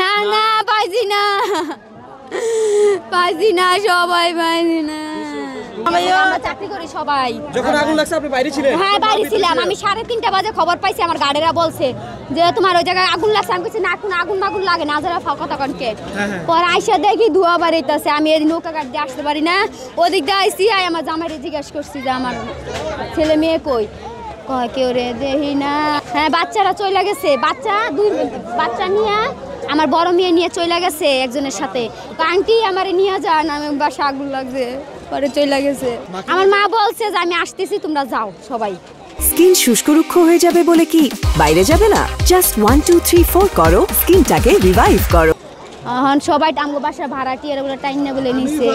না না পাইছি না, পাইছি না, সবাই পাইছি না। আমরা চাকরি করি সবাই। যখন আগুন লাগছে আপনি বাইরে ছিলেন? হ্যাঁ বাইরে ছিলাম। আমি 3:30 বাজে খবর পাইছি, আমার গাড়িরা বলছে যে তোমার ওই জায়গায় আগুন লাগছে। আমি বলছি না, এখন আগুন লাগে না, যারা কথা কনকে। পরে আইসা দেখি ধোঁয়া বাড়িতেছে। আমি এই নৌকা ঘাট দিয়ে আসতে পারি না, ওদিক দিয়ে আইসি। আমার জামাইরে জিজ্ঞাসা করছি যে আমার ছেলে মেয়ে কই, কয় কেউ রে দেখি না। হ্যাঁ বাচ্চারা চলে গেছে, বাচ্চা নিয়ে আমার বড় মেয়ে নিয়ে চলে গেছে একজনের সাথে। আন্টি আমারে নিয়ে যান, আমি বাসা আগুন লাগছে, পরে চলে গেছে। আমার মা বলছে যে আমি আসতেছি, তোমরা যাও সবাই। স্কিন শুষ্ক রুক্ষ হয়ে যাবে বলে কি বাইরে যাবে না? জাস্ট 1 2 3 4 করো, স্কিনটাকে রিভাইভ করো। এখন সবাই আমগো বাসা ভাড়াটিয়ার বলে টাইম না বলে নিছে।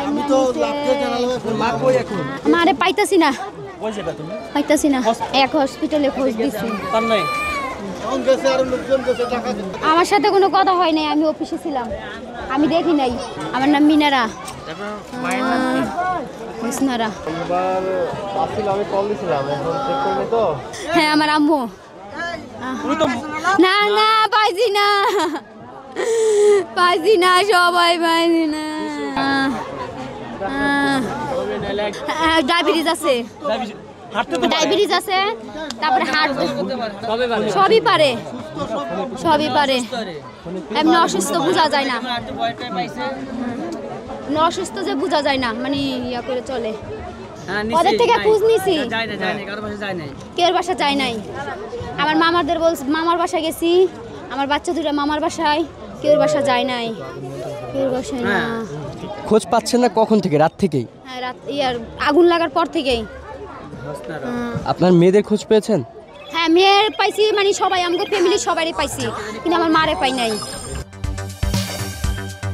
আমি তো লাগতে জানালাম মা কই এখন? আমারে পাইতাছি না, কই যেটা তুমি? পাইতাছি না। এক হসপিটালে খোঁজ দিছি, পান নাই। আমার সাথে কোনো কথা হয় নাই, আমি অফিসে ছিলাম, আমি দেখি নাই। আমার নাম মিনারা। মিসনারা। হ্যাঁ আমার আম্মু। না না পাইছি না, পাইছি না, সবাই পাইছি না। ডায়াবেটিস আছে, ডায়াবেটিস আছে, তারপরে হার্ট, সবই পারে, সবই পারে। এমনি অসুস্থ বোঝা যায় না, অসুস্থ যে বোঝা যায় না, মানে ইয়া করে চলে। ওদের থেকে খোঁজ নিছি, কেউ বাসা যায় নাই। আমার মামার বাসায় গেছি, আমার বাচ্চা দুটো মামার বাসায়, কেউ বাসা যায় নাই, কেউ বাসায় না। খোঁজ পাচ্ছেন না কখন থেকে? রাত থেকেই? হ্যাঁ রাত আগুন লাগার পর থেকেই। আপনার মেয়েদের খোঁজ পেয়েছেন? হ্যাঁ মেয়ের পাইছি, মানে সবাই আমাদের ফ্যামিলির সবারই পাইছি, কিন্তু আমার মারে পাই নাই।